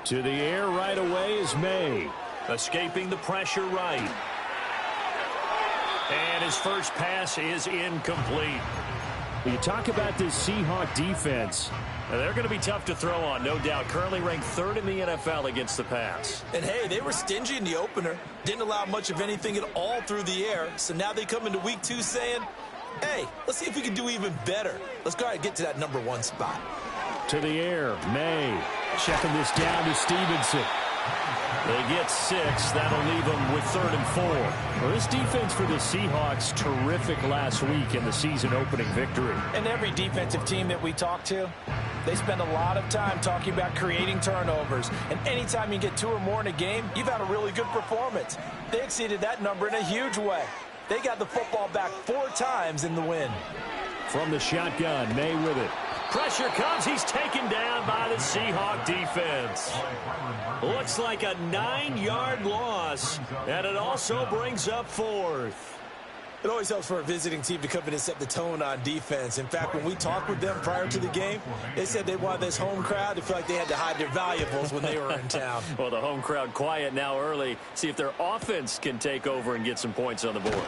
To the air right away is May. Escaping the pressure right. And his first pass is incomplete. You talk about this Seahawk defense. They're going to be tough to throw on, no doubt. Currently ranked 3rd in the NFL against the pass. And, hey, they were stingy in the opener. Didn't allow much of anything at all through the air. So now they come into week 2 saying, hey, let's see if we can do even better. Let's go ahead and get to that number 1 spot. To the air, May. Checking this down to Stevenson. They get 6. That'll leave them with 3rd and 4. Well, this defense for the Seahawks, terrific last week in the season-opening victory. And every defensive team that we talk to, they spend a lot of time talking about creating turnovers. And anytime you get 2 or more in a game, you've had a really good performance. They exceeded that number in a huge way. They got the football back 4 times in the win. From the shotgun, May with it. Pressure comes. He's taken down by the Seahawk defense. Looks like a 9-yard loss, and it also brings up 4th. It always helps for a visiting team to come in and set the tone on defense. In fact, when we talked with them prior to the game, they said they wanted this home crowd to feel like they had to hide their valuables when they were in town. Well, the home crowd quiet now early. See if their offense can take over and get some points on the board.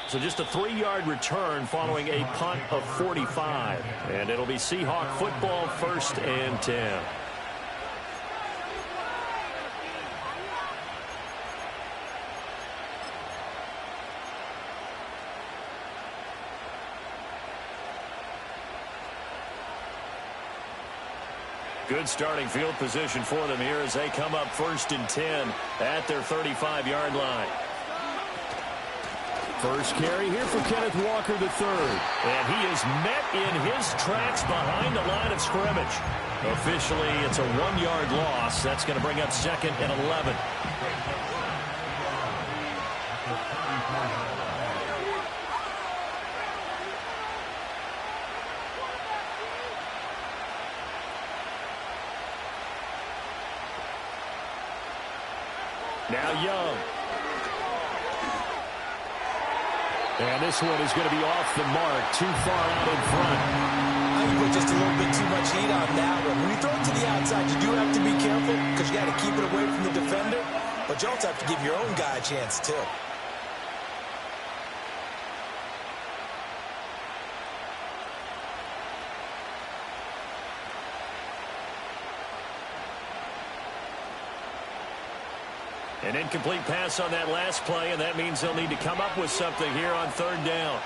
So just a 3-yard return following a punt of 45. And it'll be Seahawk football, 1st and 10. Good starting field position for them here as they come up 1st and 10 at their 35-yard line. First carry here for Kenneth Walker III. And he is met in his tracks behind the line of scrimmage. Officially, it's a 1-yard loss. That's going to bring up 2nd and 11. Now Young. And this one is going to be off the mark, too far out in front. I think you put just a little bit too much heat on that one. When you throw it to the outside, you do have to be careful because you got to keep it away from the defender. But you also have to give your own guy a chance, too. An incomplete pass on that last play, and that means they'll need to come up with something here on 3rd down.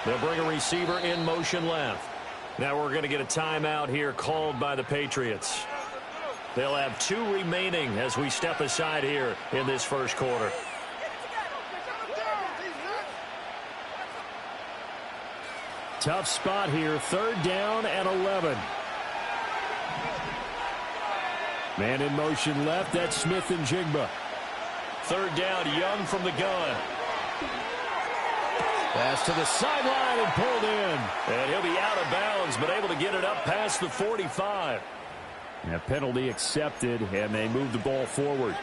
They'll bring a receiver in motion left. Now we're going to get a timeout here called by the Patriots. They'll have 2 remaining as we step aside here in this first quarter. Tough spot here, 3rd down and 11. Man in motion left, that's Smith and Jigba. 3rd down, Young from the gun. Pass to the sideline and pulled in. And he'll be out of bounds, but able to get it up past the 45. And a penalty accepted, and they move the ball forward.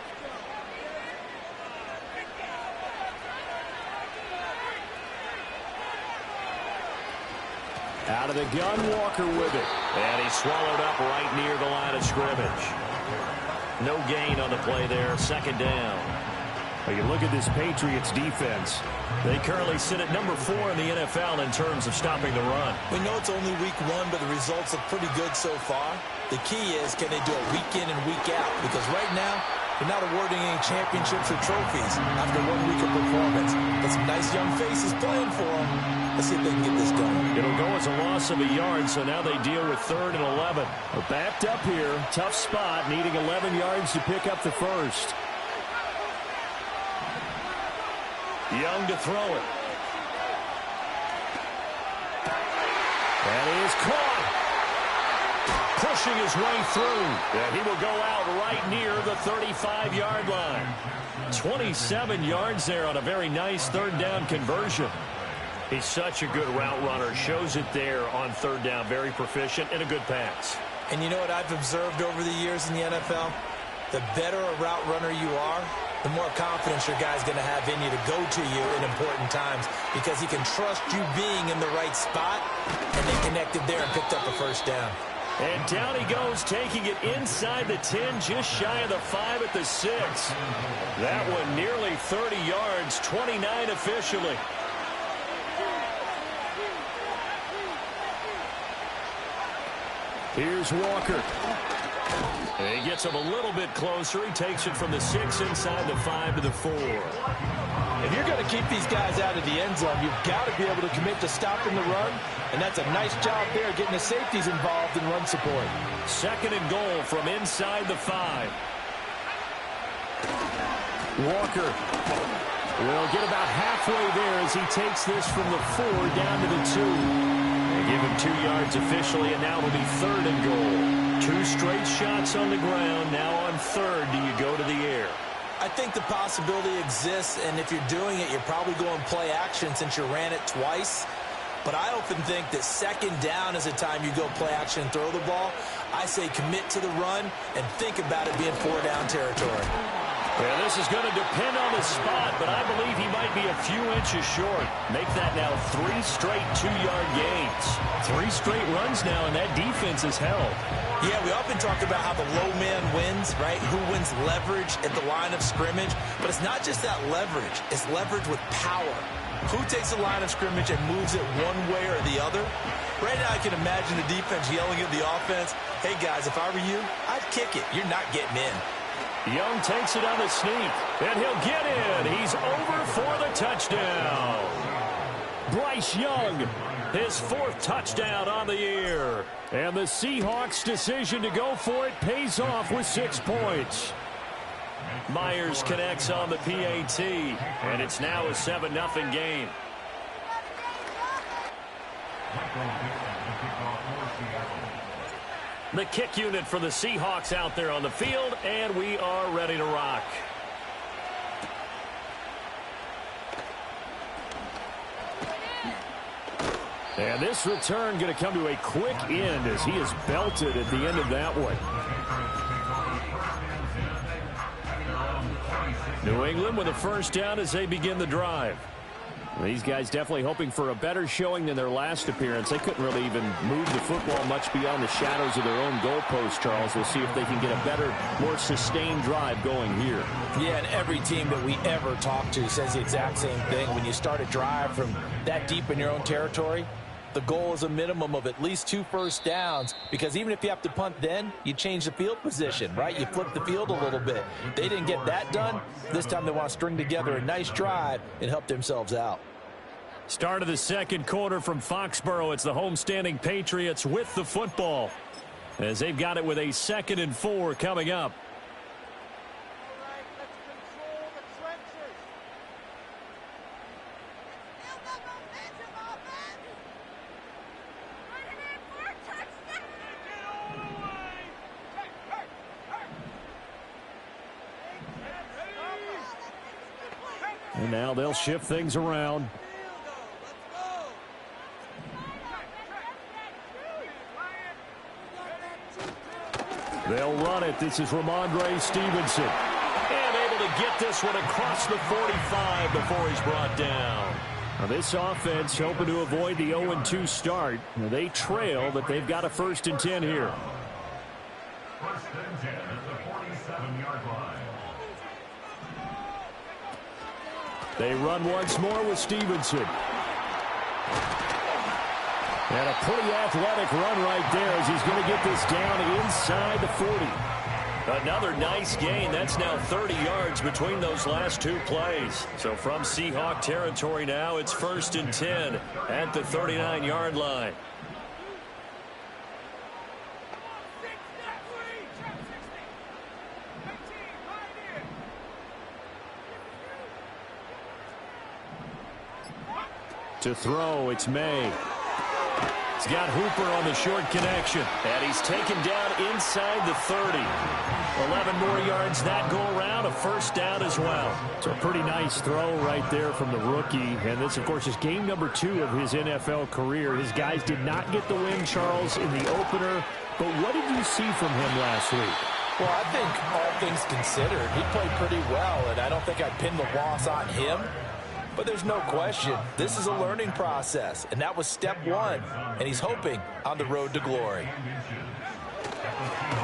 Out of the gun, Walker with it. And he's swallowed up right near the line of scrimmage. No gain on the play there, 2nd down. Well, you look at this Patriots defense. They currently sit at number 4 in the NFL in terms of stopping the run. We know it's only week 1, but the results look pretty good so far. The key is, can they do it week in and week out? Because right now, they're not awarding any championships or trophies after 1 week of performance. But some nice young faces playing for them. Let's see if they can get this going. It'll go as a loss of a yard, so now they deal with 3rd and 11. We're backed up here. Tough spot, needing 11 yards to pick up the first. Young to throw it. That is caught. Pushing his way through. And he will go out right near the 35-yard line. 27 yards there on a very nice 3rd down conversion. He's such a good route runner. Shows it there on 3rd down. Very proficient and a good pass. And you know what I've observed over the years in the NFL? The better a route runner you are, the more confidence your guy's going to have in you to go to you in important times because he can trust you being in the right spot, and they connected there and picked up a 1st down. And down he goes, taking it inside the 10, just shy of the 5 at the 6. That one nearly 30 yards, 29 officially. Here's Walker. And he gets him a little bit closer. He takes it from the 6 inside the 5 to the 4. If you're going to keep these guys out of the end zone, you've got to be able to commit to stopping the run, and that's a nice job there getting the safeties involved in run support. 2nd and goal from inside the 5. Walker will get about halfway there as he takes this from the 4 down to the 2. They give him 2 yards officially, and now it'll be 3rd and goal. 2 straight shots on the ground. Now on 3rd, do you go to the air? I think the possibility exists, and if you're doing it, you're probably going play action since you ran it twice. But I often think that 2nd down is the time you go play action and throw the ball. I say commit to the run and think about it being 4-down territory. Well, this is going to depend on the spot, but I believe he might be a few inches short. Make that now 3 straight 2-yard gains. 3 straight runs now, and that defense is held. Yeah, we often talk about how the low man wins, right? Who wins leverage at the line of scrimmage. But it's not just that leverage. It's leverage with power. Who takes the line of scrimmage and moves it one way or the other? Right now I can imagine the defense yelling at the offense, hey, guys, if I were you, I'd kick it. You're not getting in. Young takes it on the sneak, and he'll get in. He's over for the touchdown. Bryce Young, his 4th touchdown on the year. And the Seahawks' decision to go for it pays off with 6 points. Myers connects on the PAT, and it's now a 7-0 game. The kick unit for the Seahawks out there on the field, and we are ready to rock. And this return going to come to a quick end as he is belted at the end of that one. New England with a 1st down as they begin the drive. These guys definitely hoping for a better showing than their last appearance. They couldn't really even move the football much beyond the shadows of their own goalpost, Charles. We'll see if they can get a better, more sustained drive going here. Yeah, and every team that we ever talk to says the exact same thing. When you start a drive from that deep in your own territory, the goal is a minimum of at least 2 first downs, because even if you have to punt then, you change the field position, right? You flip the field a little bit. They didn't get that done. This time they want to string together a nice drive and help themselves out. Start of the 2nd quarter from Foxborough. It's the homestanding Patriots with the football, as they've got it with a 2nd and 4 coming up. And now they'll shift things around. They'll run it. This is Ramondre Stevenson. And able to get this one across the 45 before he's brought down. Now this offense hoping to avoid the 0-2 start. Now they trail, but they've got a 1st and 10 here. 1st and 10 at the 47-yard line. They run once more with Stevenson. And a pretty athletic run right there as he's going to get this down inside the 40. Another nice gain. That's now 30 yards between those last 2 plays. So from Seahawk territory now, it's 1st and 10 at the 39-yard line. To throw, it's May. He's got Hooper on the short connection. And he's taken down inside the 30. 11 more yards that go around, a 1st down as well. So a pretty nice throw right there from the rookie. And this, of course, is game number 2 of his NFL career. His guys did not get the win, Charles, in the opener. But what did you see from him last week? Well, I think all things considered, he played pretty well, and I don't think I'd pin the loss on him. But there's no question, this is a learning process, and that was step 1, and he's hoping on the road to glory.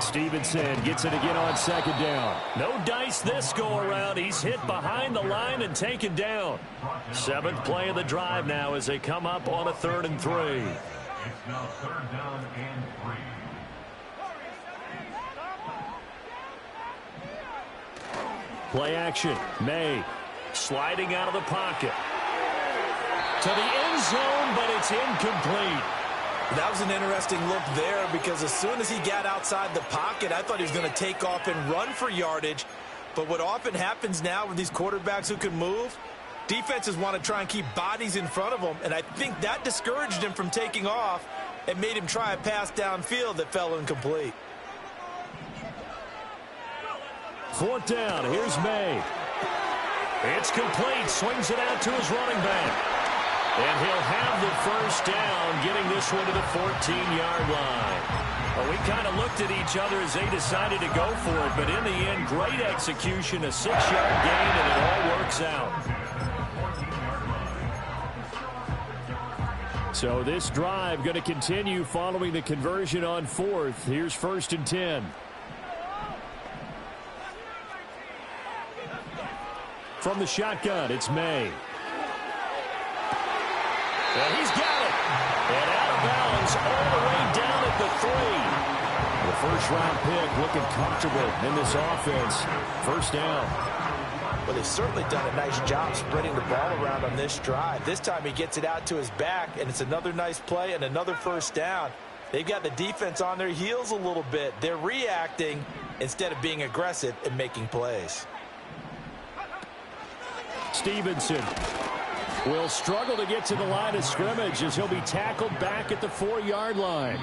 Stevenson gets it again on second down. No dice this go-around. He's hit behind the line and taken down. 7th play of the drive now as they come up on a 3rd and 3. It's now 3rd down and 3. Play action. May Sliding out of the pocket. To the end zone, but it's incomplete. That was an interesting look there because as soon as he got outside the pocket, I thought he was going to take off and run for yardage. But what often happens now with these quarterbacks who can move, defenses want to try and keep bodies in front of them, and I think that discouraged him from taking off and made him try a pass downfield that fell incomplete. 4th down. Here's May. It's complete. Swings it out to his running back. And he'll have the first down, getting this one to the 14-yard line. Well, we kind of looked at each other as they decided to go for it, but in the end, great execution, a 6-yard gain, and it all works out. So this drive going to continue following the conversion on 4th. Here's 1st and 10. From the shotgun, it's May. And he's got it. And out of bounds all the way down at the 3. The first-round pick looking comfortable in this offense. First down. Well, they've certainly done a nice job spreading the ball around on this drive. This time he gets it out to his back, and it's another nice play and another first down. They've got the defense on their heels a little bit. They're reacting instead of being aggressive and making plays. Stevenson will struggle to get to the line of scrimmage as he'll be tackled back at the 4-yard line.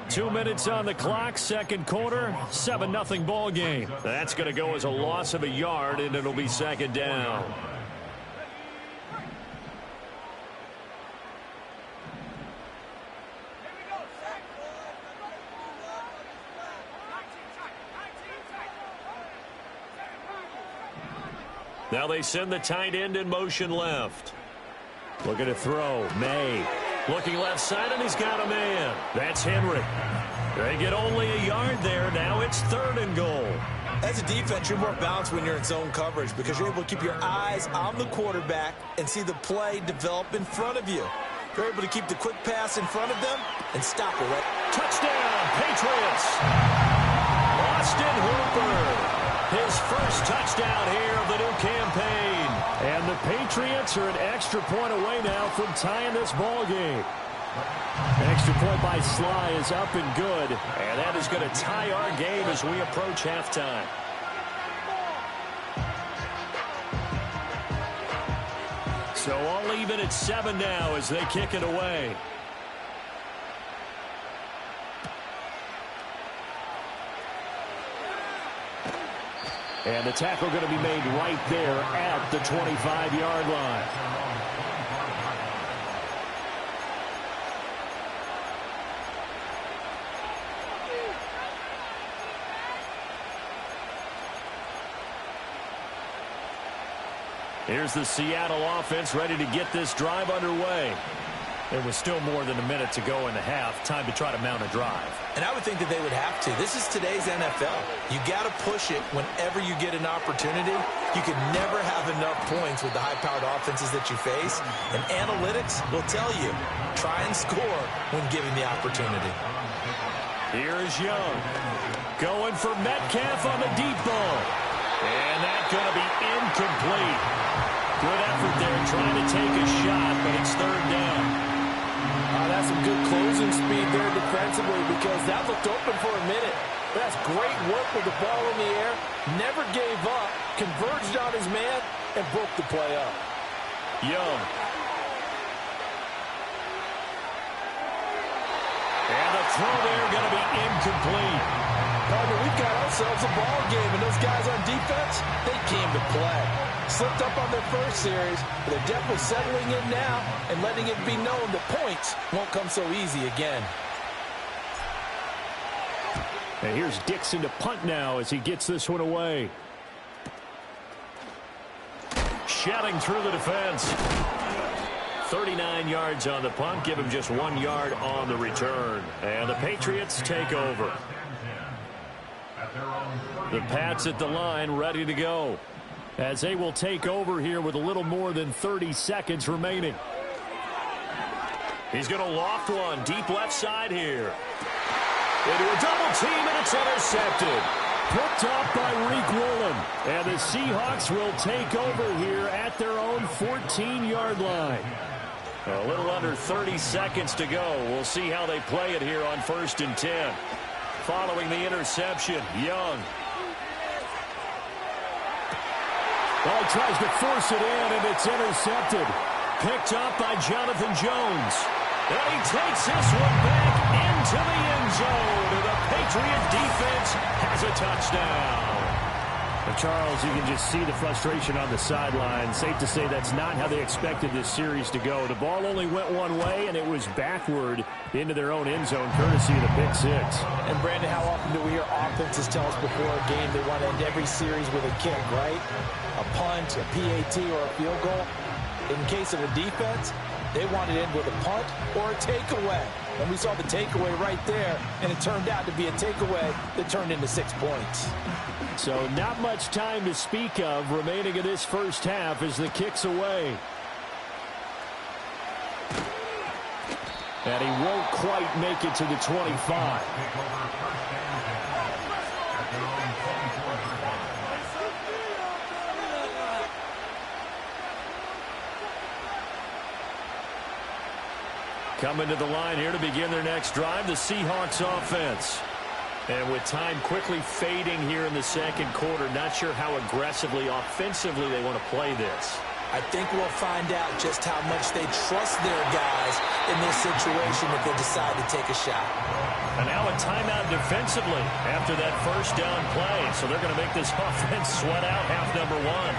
2 minutes on the clock, 2nd quarter, 7-0 ball game. That's going to go as a loss of a yard, and it'll be 2nd down. Now they send the tight end in motion left. Looking to throw. May. Looking left side, and he's got a man. That's Henry. They get only a yard there. Now it's 3rd and goal. As a defense, you're more balanced when you're in zone coverage because you're able to keep your eyes on the quarterback and see the play develop in front of you. You're able to keep the quick pass in front of them and stop it. Right? Touchdown, Patriots. Austin Hooper. His first touchdown here of the new campaign. And the Patriots are an extra point away now from tying this ball game. An extra point by Sly is up and good. And that is going to tie our game as we approach halftime. So all even at 7 now as they kick it away. And the tackle going to be made right there at the 25-yard line. Here's the Seattle offense ready to get this drive underway. There was still more than a minute to go in the half. Time to try to mount a drive. And I would think that they would have to. This is today's NFL. You got to push it whenever you get an opportunity. You can never have enough points with the high-powered offenses that you face. And analytics will tell you, try and score when given the opportunity. Here is Young. Going for Metcalf on the deep ball. And that's going to be incomplete. Good effort there trying to take a shot, but it's 3rd down. That's some good closing speed there defensively because that looked open for a minute. That's great work with the ball in the air. Never gave up, converged on his man, and broke the play up. Young. And the throw there going to be incomplete. Partner, we've got ourselves a ball game, and those guys on defense, they came to play. Slipped up on their first series, but they're definitely settling in now and letting it be known the points won't come so easy again. And here's Dixon to punt now as he gets this one away. Shedding through the defense. 39 yards on the punt. Give him just 1 yard on the return. And the Patriots take over. The Pats at the line, ready to go. As they will take over here with a little more than 30 seconds remaining. He's going to loft one deep left side here. Into a double team, and it's intercepted. Picked off by Reek Woolen. And the Seahawks will take over here at their own 14-yard line. A little under 30 seconds to go. We'll see how they play it here on 1st and 10. Following the interception, Young. Well, he tries to force it in, and it's intercepted. Picked up by Jonathan Jones. And he takes this one back into the end zone. And the Patriot defense has a touchdown. Well, Charles, you can just see the frustration on the sideline. Safe to say that's not how they expected this series to go. The ball only went one way, and it was backward into their own end zone, courtesy of the pick six. And, Brandon, how often do we hear offenses tell us before a game they want to end every series with a kick, right? A punt, a PAT, or a field goal. In case of a defense, they want it in with a punt or a takeaway. And we saw the takeaway right there, and it turned out to be a takeaway that turned into 6 points. So not much time to speak of remaining in this first half as the kick's away. And he won't quite make it to the 25. Coming to the line here to begin their next drive, the Seahawks offense. And with time quickly fading here in the second quarter, not sure how aggressively, offensively they want to play this. I think we'll find out just how much they trust their guys in this situation if they decide to take a shot. And now a timeout defensively after that first down play. So they're going to make this offense sweat out half number one.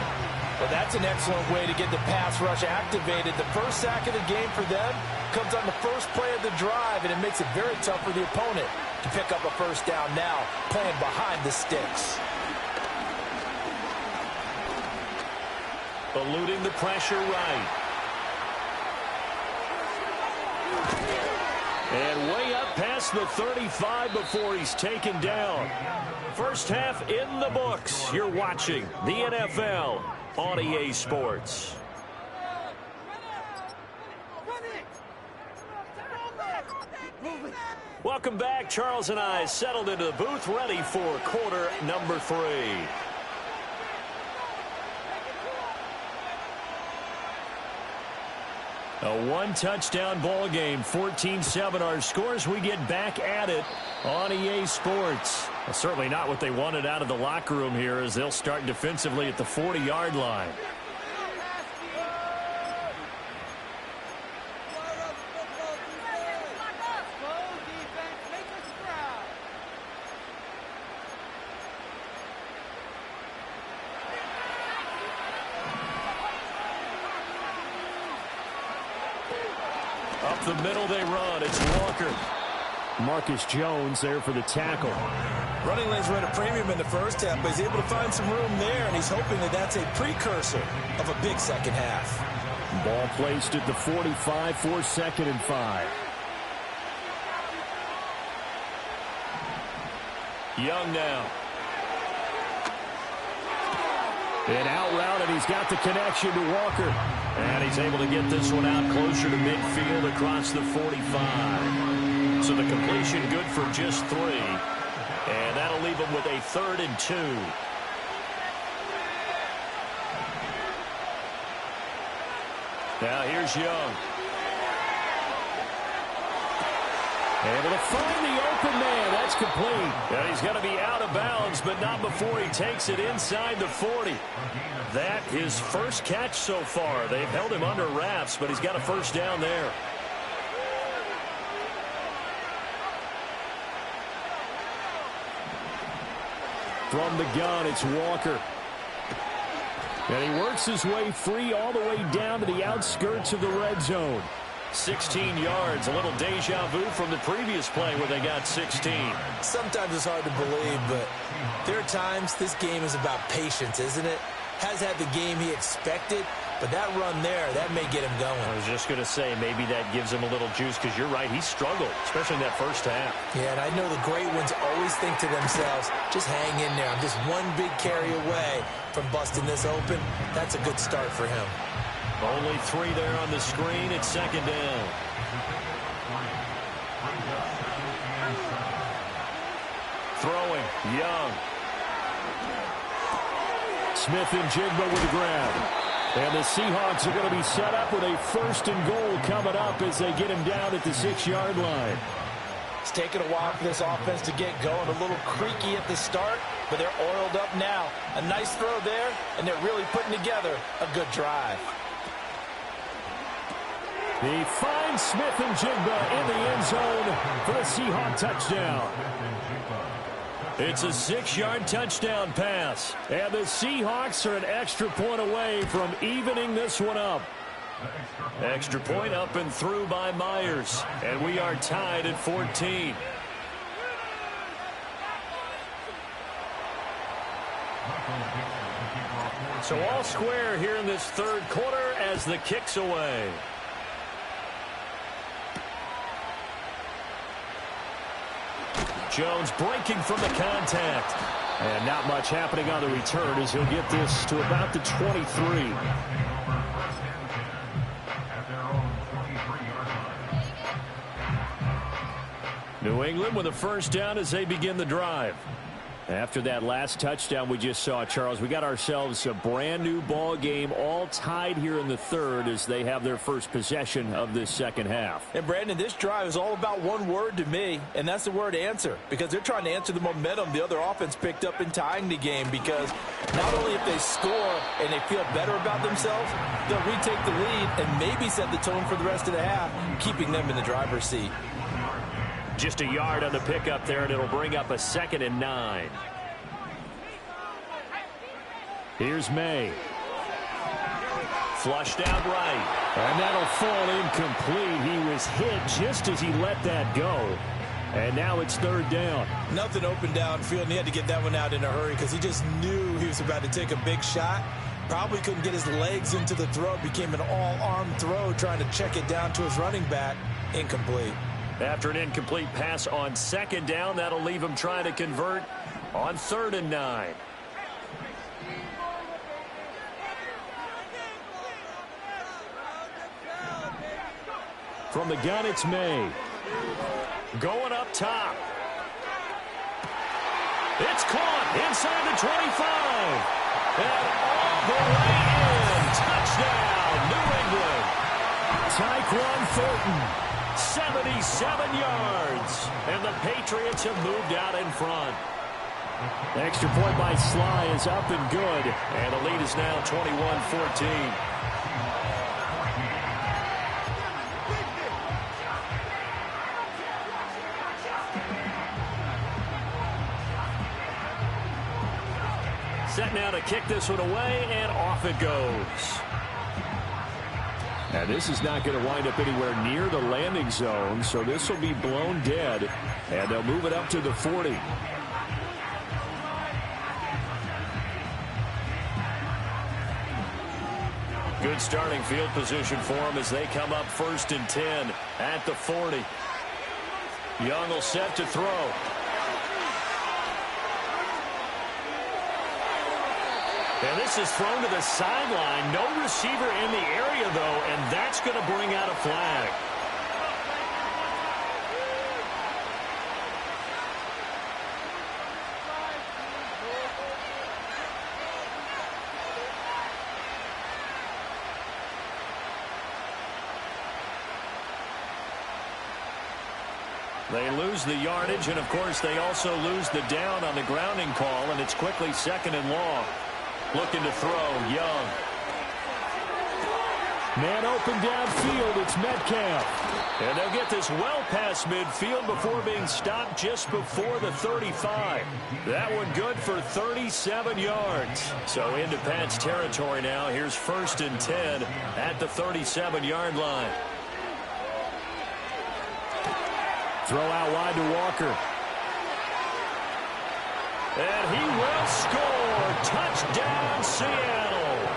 Well, that's an excellent way to get the pass rush activated. The first sack of the game for them comes on the first play of the drive, and it makes it very tough for the opponent to pick up a first down now, playing behind the sticks. Eluding the pressure right. And way up past the 35 before he's taken down. First half in the books. You're watching the NFL on EA Sports. Welcome back. Charles and I settled into the booth, ready for quarter number 3. A one-touchdown ball game, 14-7 our scores. We get back at it on EA Sports. Well, certainly not what they wanted out of the locker room here as they'll start defensively at the 40-yard line. Up the middle they run. It's Walker. Marcus Jones there for the tackle. Running lanes were at a premium in the first half, but he's able to find some room there, and he's hoping that that's a precursor of a big second half. Ball placed at the 45 for 2nd and 5. Young now. An out route, and he's got the connection to Walker. And he's able to get this one out closer to midfield across the 45. So the completion good for just 3. And that'll leave him with a 3rd and 2. Now here's Young. Able to find the open man. That's complete. And he's going to be out of bounds, but not before he takes it inside the 40. That his first catch so far. They've held him under wraps, but he's got a first down there. From the gun, it's Walker. And he works his way free all the way down to the outskirts of the red zone. 16 yards, a little deja vu from the previous play where they got 16. Sometimes it's hard to believe, but there are times this game is about patience, isn't it? Has had the game he expected, But that run there, that may get him going. I was just going to say, maybe that gives him a little juice, because you're right, he struggled, especially in that first half. Yeah, and I know the great ones always think to themselves, just hang in there. I'm just one big carry away from busting this open. That's a good start for him. Only 3 there on the screen. It's second down. Throwing, Young. Smith-Njigba with the grab. And the Seahawks are going to be set up with a 1st and goal coming up as they get him down at the 6-yard line. It's taken a while for this offense to get going. A little creaky at the start, but they're oiled up now. A nice throw there, and they're really putting together a good drive. He finds Smith-Njigba in the end zone for the Seahawk touchdown. It's a 6-yard touchdown pass. And the Seahawks are an extra point away from evening this one up. Extra point up and through by Myers. And we are tied at 14. So all square here in this third quarter as the kick's away. Jones breaking from the contact. And not much happening on the return as he'll get this to about the 23. New England with a first down as they begin the drive. After that last touchdown we just saw, Charles, we got ourselves a brand new ball game, all tied here in the third as they have their first possession of this second half. And Brandon, this drive is all about one word to me, and that's the word answer, because they're trying to answer the momentum the other offense picked up in tying the game, because not only if they score and they feel better about themselves, they'll retake the lead and maybe set the tone for the rest of the half, keeping them in the driver's seat. Just a yard on the pickup there, and it'll bring up a 2nd and 9. Here's May. Flushed out right. And that'll fall incomplete. He was hit just as he let that go. And now it's 3rd down. Nothing open downfield, and he had to get that one out in a hurry because he just knew he was about to take a big shot. Probably couldn't get his legs into the throw. It became an all-arm throw trying to check it down to his running back. Incomplete. After an incomplete pass on 2nd down, that'll leave him trying to convert on 3rd and 9. From the gun, it's May. Going up top. It's caught inside the 25. And all the way in. Touchdown, New England. Tyquan Thornton. 77 yards. And the Patriots have moved out in front. Extra point by Sly is up and good. And the lead is now 21-14. Set now to kick this one away, and off it goes. And this is not going to wind up anywhere near the landing zone, so this will be blown dead, and they'll move it up to the 40. Good starting field position for them as they come up 1st and 10 at the 40. Young will set to throw. And this is thrown to the sideline. No receiver in the area, though, and that's going to bring out a flag. They lose the yardage, and, of course, they also lose the down on the grounding call, and it's quickly 2nd and long. Looking to throw, Young. Man open downfield, it's Metcalf. And they'll get this well past midfield before being stopped just before the 35. That one good for 37 yards. So into Pat's territory now. Here's 1st and 10 at the 37-yard line. Throw out wide to Walker. And he will score. Touchdown, Seattle.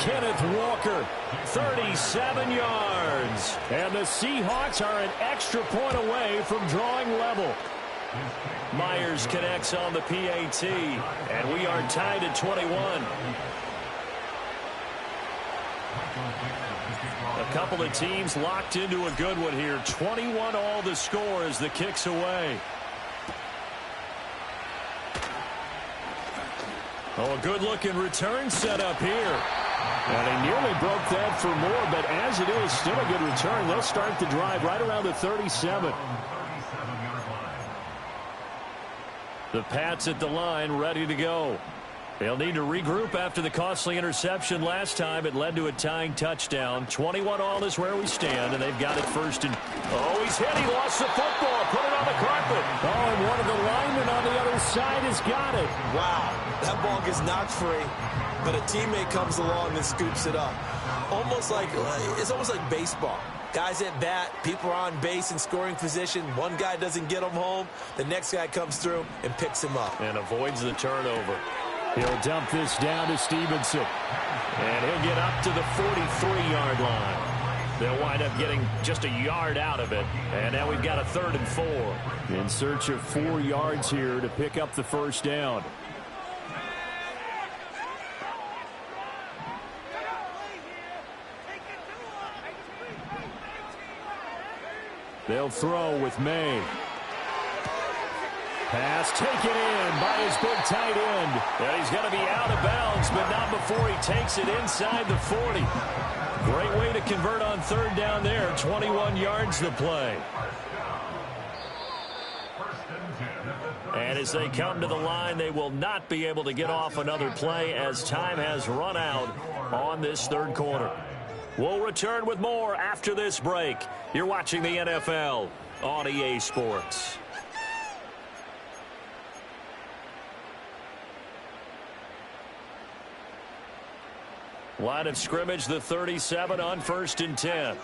Kenneth Walker, 37 yards. And the Seahawks are an extra point away from drawing level. Myers connects on the PAT, and we are tied at 21. A couple of teams locked into a good one here. 21 all the score as the kick's away. Oh, a good-looking return set up here. And they nearly broke that for more, but as it is, still a good return. They'll start the drive right around the 37. The Pats at the line, ready to go. They'll need to regroup after the costly interception last time. It led to a tying touchdown. 21 all is where we stand, and they've got it first and... Oh, he's hit. He lost the football. Put it on the carpet. Oh, and one of the linemen on the other side has got it. Wow, that ball gets knocked free, but a teammate comes along and scoops it up. It's almost like baseball. Guys at bat, people are on base in scoring position. One guy doesn't get him home. The next guy comes through and picks him up. And avoids the turnover. He'll dump this down to Stevenson. And he'll get up to the 43-yard line. They'll wind up getting just a yard out of it. And now we've got a 3rd and 4. In search of 4 yards here to pick up the first down. They'll throw with May. Pass taken in by his big tight end. And he's going to be out of bounds, but not before he takes it inside the 40. Great way to convert on 3rd down there. 21 yards the play. And as they come to the line, they will not be able to get off another play as time has run out on this 3rd quarter. We'll return with more after this break. You're watching the NFL on EA Sports. Line of scrimmage, the 37 on 1st and 10.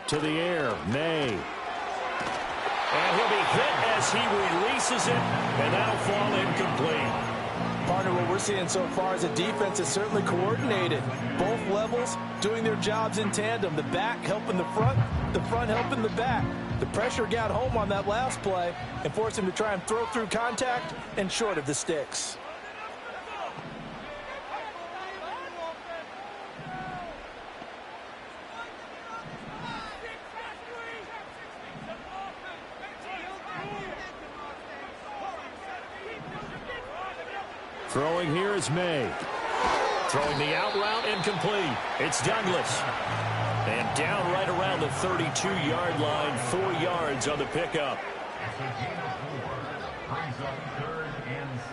To the air, May. And he'll be hit as he releases it, and that'll fall incomplete. Partner, what we're seeing so far is the defense is certainly coordinated. Both levels doing their jobs in tandem. The back helping the front helping the back. The pressure got home on that last play and forced him to try and throw through contact and short of the sticks. Throwing here is May. Throwing the out route incomplete. It's Douglas. And down right around the 32-yard line, 4 yards on the pickup. It's a gain of 4. Brings up 3rd and 6.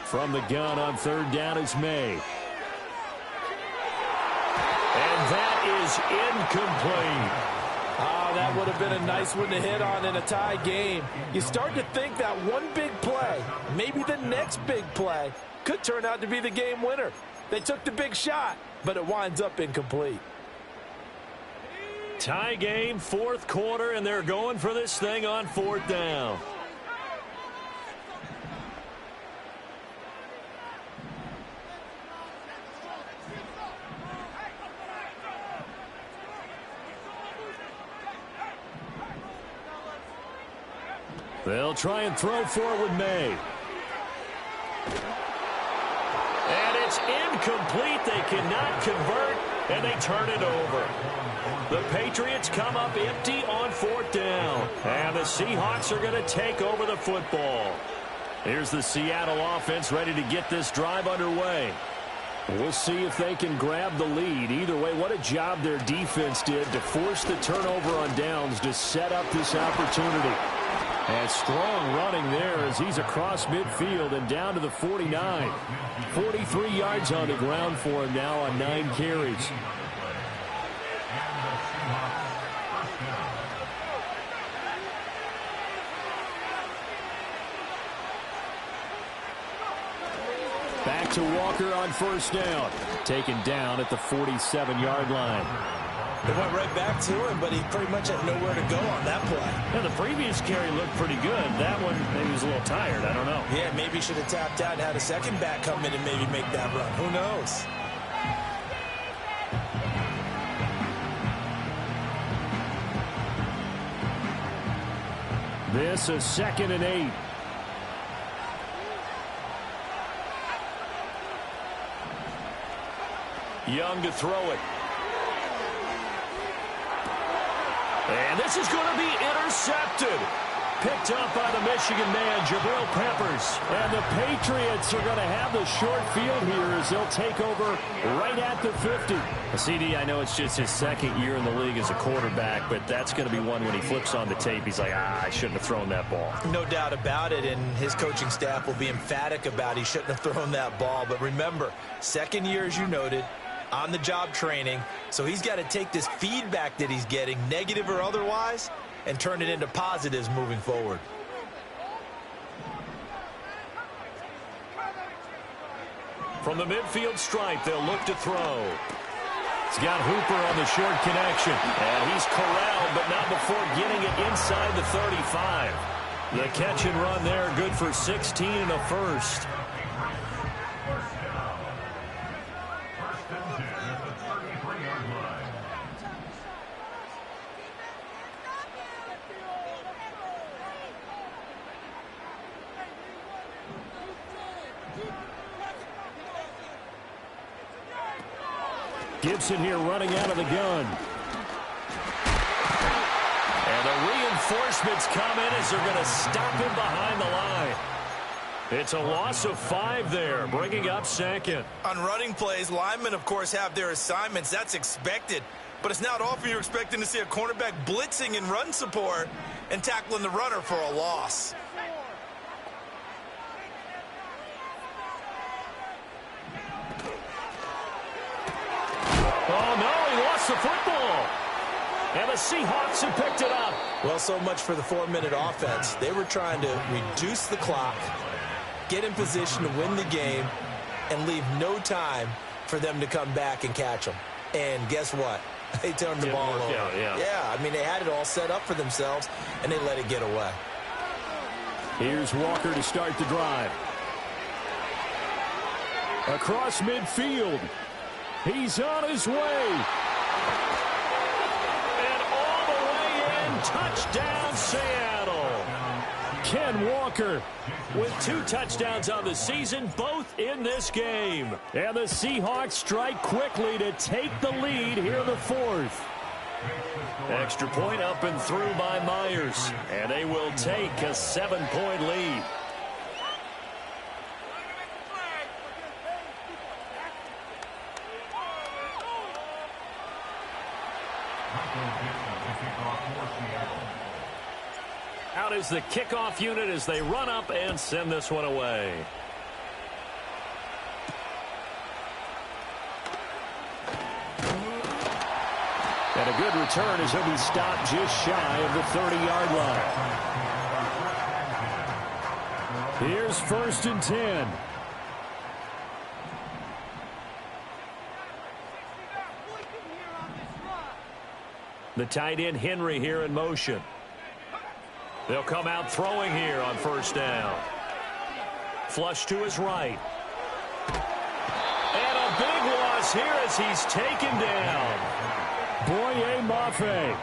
From the gun on 3rd down is May. And that is incomplete. That would have been a nice one to hit on in a tie game. You start to think that one big play, maybe the next big play, could turn out to be the game winner. They took the big shot, but it winds up incomplete. Tie game, 4th quarter, and they're going for this thing on 4th down. They'll try and throw forward May. And it's incomplete. They cannot convert, and they turn it over. The Patriots come up empty on 4th down. And the Seahawks are going to take over the football. Here's the Seattle offense ready to get this drive underway. We'll see if they can grab the lead. Either way, what a job their defense did to force the turnover on downs to set up this opportunity. And strong running there as he's across midfield and down to the 49. 43 yards on the ground for him now on 9 carries. Back to Walker on 1st down. Taken down at the 47-yard line. It went right back to him, but he pretty much had nowhere to go on that play. Yeah, the previous carry looked pretty good. That one, maybe he was a little tired. I don't know. Yeah, maybe he should have tapped out and had a second back come in and maybe make that run. Who knows? This is 2nd and 8. Young to throw it. And this is going to be intercepted. Picked up by the Michigan man, Jabril Peppers. And the Patriots are going to have the short field here as they'll take over right at the 50. CD, I know it's just his second year in the league as a quarterback, but that's going to be one when he flips on the tape. He's like, I shouldn't have thrown that ball. No doubt about it, and his coaching staff will be emphatic about he shouldn't have thrown that ball. But remember, second year, as you noted, on-the-job training, so he's got to take this feedback that he's getting, negative or otherwise, and turn it into positives moving forward. From the midfield stripe, they'll look to throw. He's got Hooper on the short connection. And he's corralled, but not before getting it inside the 35. The catch and run there, good for 16 and a first. Gibson here running out of the gun. And the reinforcements come in as they're going to stop him behind the line. It's a loss of 5 there, bringing up 2nd. On running plays, linemen, of course, have their assignments. That's expected. But it's not often you're expecting to see a cornerback blitzing in run support and tackling the runner for a loss. Oh, no, he lost the football. And the Seahawks have picked it up. Well, so much for the 4-minute offense. They were trying to reduce the clock, get in position to win the game, and leave no time for them to come back and catch them. And guess what? They turned the ball over. Yeah, I mean, they had it all set up for themselves, and they let it get away. Here's Walker to start the drive. Across midfield. He's on his way. And all the way in, touchdown Seattle. Ken Walker with 2 touchdowns on the season, both in this game. And the Seahawks strike quickly to take the lead here in the 4th. Extra point up and through by Myers. And they will take a 7-point lead. Out is the kickoff unit as they run up and send this one away. And a good return as he'll be stopped just shy of the 30-yard line. Here's 1st and 10. The tight end Henry here in motion. They'll come out throwing here on 1st down. Flush to his right. And a big loss here as he's taken down. Boye Mafe.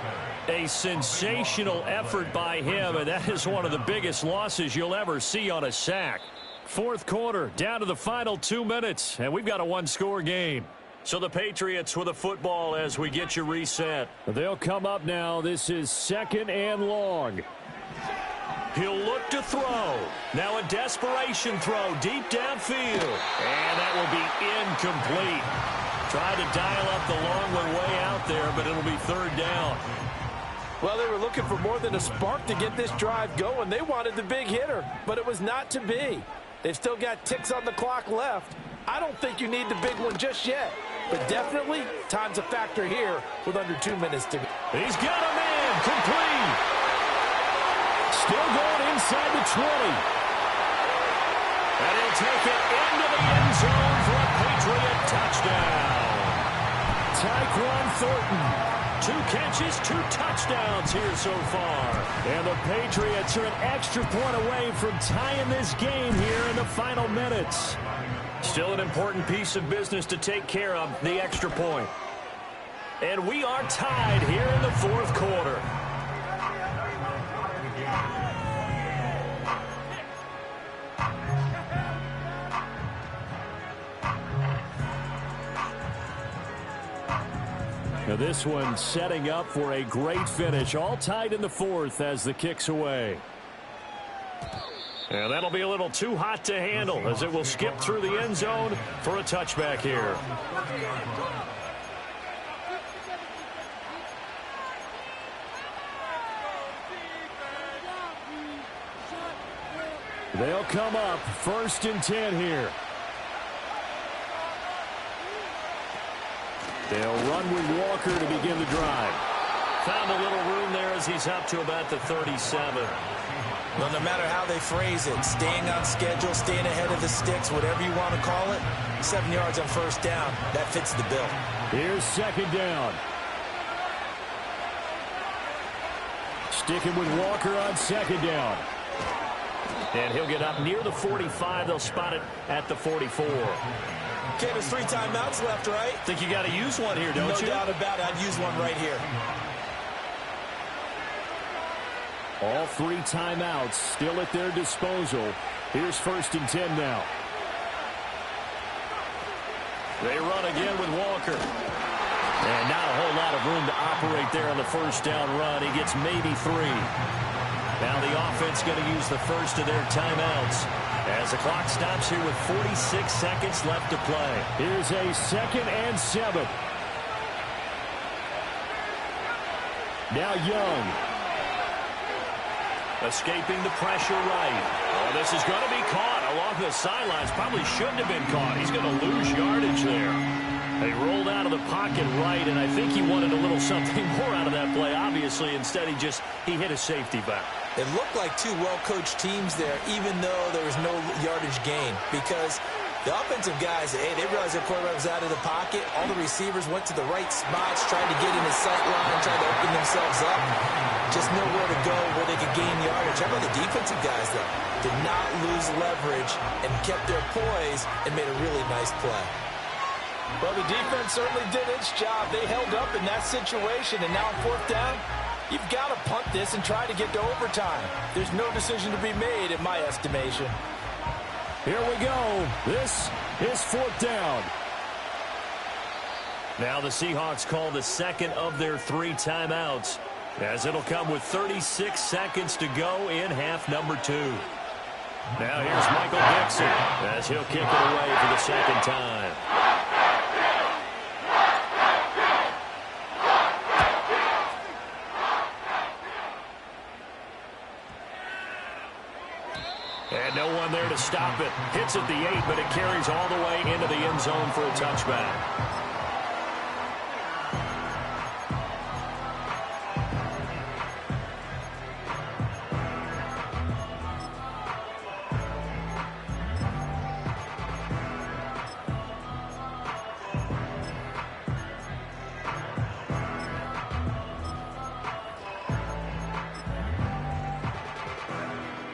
A sensational effort by him, and that is one of the biggest losses you'll ever see on a sack. 4th quarter, down to the final 2 minutes, and we've got a 1-score game. So the Patriots with a football as we get you reset. They'll come up now. This is 2nd and long. He'll look to throw. Now a desperation throw deep downfield. And that will be incomplete. Try to dial up the long one way out there, but it'll be 3rd down. Well, they were looking for more than a spark to get this drive going. They wanted the big hitter, but it was not to be. They've still got ticks on the clock left. I don't think you need the big one just yet, but definitely time's a factor here with under 2 minutes to go. He's got a man complete. Still going inside the 20. And he'll take it into the end zone for a Patriot touchdown. Tyquan Thornton 2 catches, 2 touchdowns here so far. And the Patriots are an extra point away from tying this game here in the final minutes. Still an important piece of business to take care of, the extra point. And we are tied here in the 4th quarter. Now this one setting up for a great finish. All tied in the 4th as the kick's away. And that'll be a little too hot to handle as it will skip through the end zone for a touchback here. They'll come up 1st and 10 here. They'll run with Walker to begin the drive. Found a little room there as he's up to about the 37. Well, no matter how they phrase it, staying on schedule, staying ahead of the sticks, whatever you want to call it, 7 yards on 1st down, that fits the bill. Here's 2nd down. Sticking with Walker on 2nd down. And he'll get up near the 45. They'll spot it at the 44. Okay, there's 3 timeouts left, right? Think you got to use one here, don't you? No doubt about it. I'd use one right here. All 3 timeouts still at their disposal. Here's 1st and 10 now. They run again with Walker. And not a whole lot of room to operate there on the 1st down run. He gets maybe 3. Now the offense going to use the first of their timeouts as the clock stops here with 46 seconds left to play. Here's a 2nd and 7. Now Young. Escaping the pressure right. Oh, this is going to be caught along the sidelines. Probably shouldn't have been caught. He's going to lose yardage there. They rolled out of the pocket right, and I think he wanted a little something more out of that play, obviously. Instead, he hit a safety back. It looked like 2 well-coached teams there, even though there was no yardage gain, because the offensive guys, hey, they realized their quarterback was out of the pocket. All the receivers went to the right spots, tried to get in his sight line, tried to open themselves up. Just nowhere to go where they could gain yardage. How about the defensive guys, though? Did not lose leverage and kept their poise and made a really nice play. Well, the defense certainly did its job. They held up in that situation, and now on 4th down, you've got to punt this and try to get to overtime. There's no decision to be made, in my estimation. Here we go. This is 4th down. Now the Seahawks call the 2nd of their 3 timeouts, as it'll come with 36 seconds to go in half number 2. Now here's Michael Dixon as he'll kick it away for the 2nd time. And no one there to stop it. Hits at the 8, but it carries all the way into the end zone for a touchback.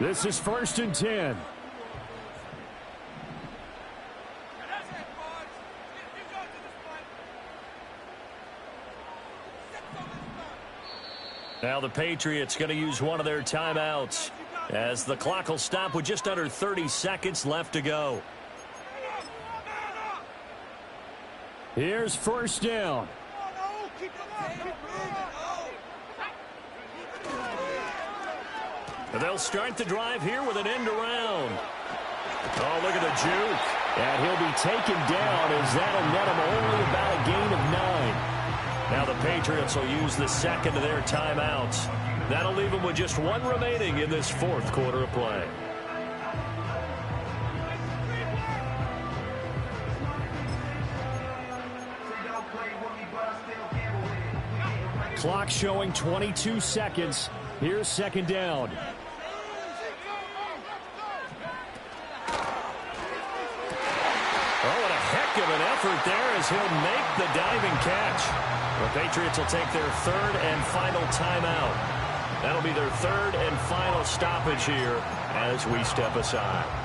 This is 1st and 10. Now the Patriots going to use one of their timeouts as the clock will stop with just under 30 seconds left to go. Here's 1st down. And they'll start the drive here with an end around. Oh, look at the juke. And he'll be taken down as that'll net him only about a gain of 9. Now the Patriots will use the 2nd of their timeouts. That'll leave them with just 1 remaining in this 4th quarter of play. Clock showing 22 seconds. Here's 2nd down. Oh, and a heck of an effort there as he'll make the diving catch. The Patriots will take their third and final timeout. That'll be their third and final stoppage here as we step aside.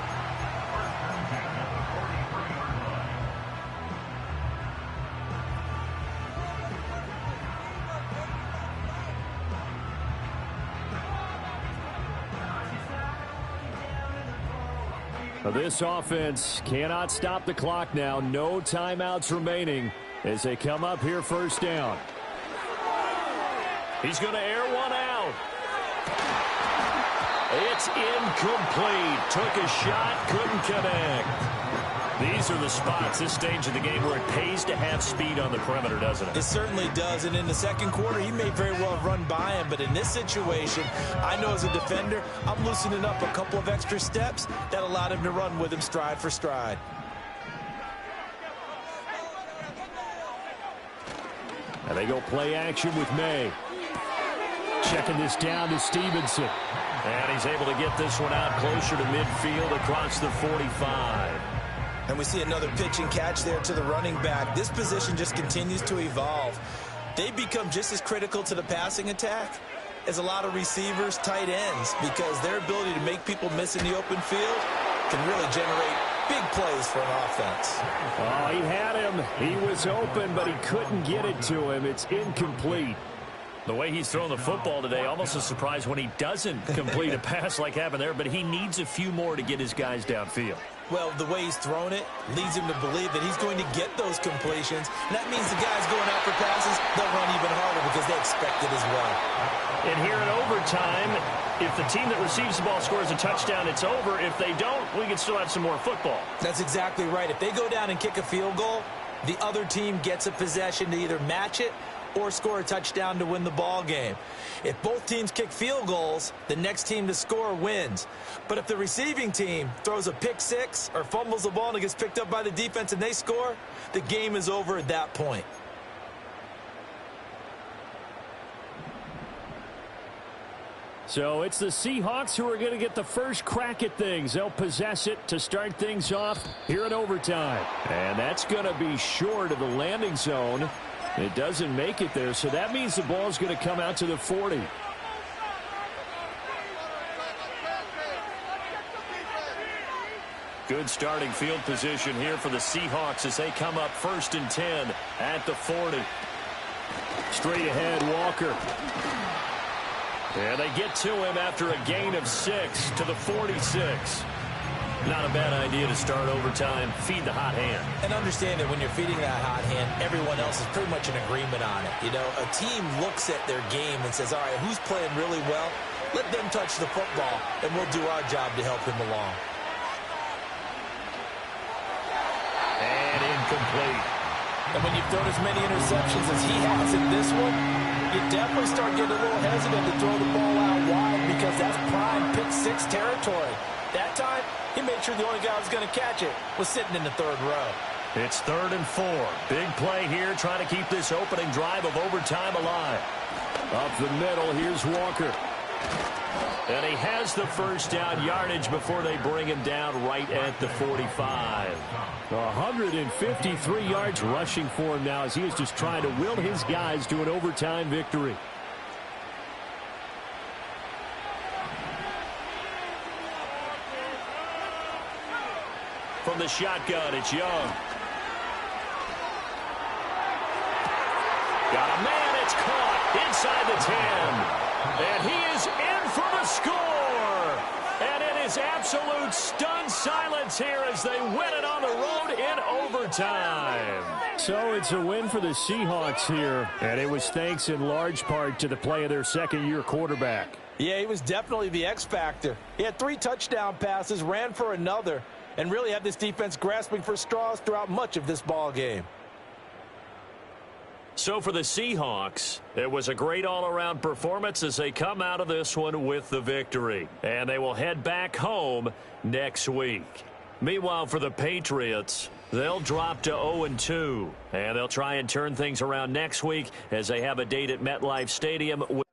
This offense cannot stop the clock now. No timeouts remaining as they come up here first down. He's going to air one out. It's incomplete. Took a shot, couldn't connect. These are the spots, this stage of the game, where it pays to have speed on the perimeter, doesn't it? It certainly does, and in the second quarter, he may very well have run by him, but in this situation, I know as a defender, I'm loosening up a couple of extra steps that allowed him to run with him stride for stride. And they go play action with May. Checking this down to Stevenson. And he's able to get this one out closer to midfield across the 45. And we see another pitch and catch there to the running back. This position just continues to evolve. They become just as critical to the passing attack as a lot of receivers, tight ends, because their ability to make people miss in the open field can really generate big plays for an offense. Oh, he had him. He was open, but he couldn't get it to him. It's incomplete. The way he's thrown the football today, almost a surprise when he doesn't complete a pass like happened there, but he needs a few more to get his guys downfield. Well, the way he's thrown it leads him to believe that he's going to get those completions. And that means the guys going out for passes, they'll run even harder because they expect it as well. And here in overtime, if the team that receives the ball scores a touchdown, it's over. If they don't, we can still have some more football. That's exactly right. If they go down and kick a field goal, the other team gets a possession to either match it or score a touchdown to win the ball game. If both teams kick field goals, the next team to score wins. But if the receiving team throws a pick six or fumbles the ball and it gets picked up by the defense and they score, the game is over at that point. So it's the Seahawks who are going to get the first crack at things. They'll possess it to start things off here in overtime. And that's going to be short of the landing zone. It doesn't make it there, so that means the ball's going to come out to the 40. Good starting field position here for the Seahawks as they come up 1st and 10 at the 40. Straight ahead, Walker. And they get to him after a gain of 6 to the 46. Not a bad idea to start overtime. Feed the hot hand. And understand that when you're feeding that hot hand, everyone else is pretty much in agreement on it. You know, a team looks at their game and says, all right, who's playing really well? Let them touch the football, and we'll do our job to help him along. And incomplete. And when you've thrown as many interceptions as he has in this one, you definitely start getting a little hesitant to throw the ball out wide because that's prime pick six territory. That time, he made sure the only guy who was going to catch it was sitting in the third row. It's 3rd and 4. Big play here, trying to keep this opening drive of overtime alive. Up the middle, here's Walker. And he has the first down yardage before they bring him down right at the 45. 153 yards rushing for him now as he is just trying to will his guys to an overtime victory. From the shotgun, it's Young. Got a man, it's caught inside the 10. And he is in for the score. And it is absolute stunned silence here as they win it on the road in overtime. So it's a win for the Seahawks here, and it was thanks in large part to the play of their second-year quarterback. Yeah, he was definitely the X factor. He had 3 touchdown passes, ran for another, and really had this defense grasping for straws throughout much of this ball game. So for the Seahawks, it was a great all-around performance as they come out of this one with the victory. And they will head back home next week. Meanwhile, for the Patriots, they'll drop to 0-2. And they'll try and turn things around next week as they have a date at MetLife Stadium with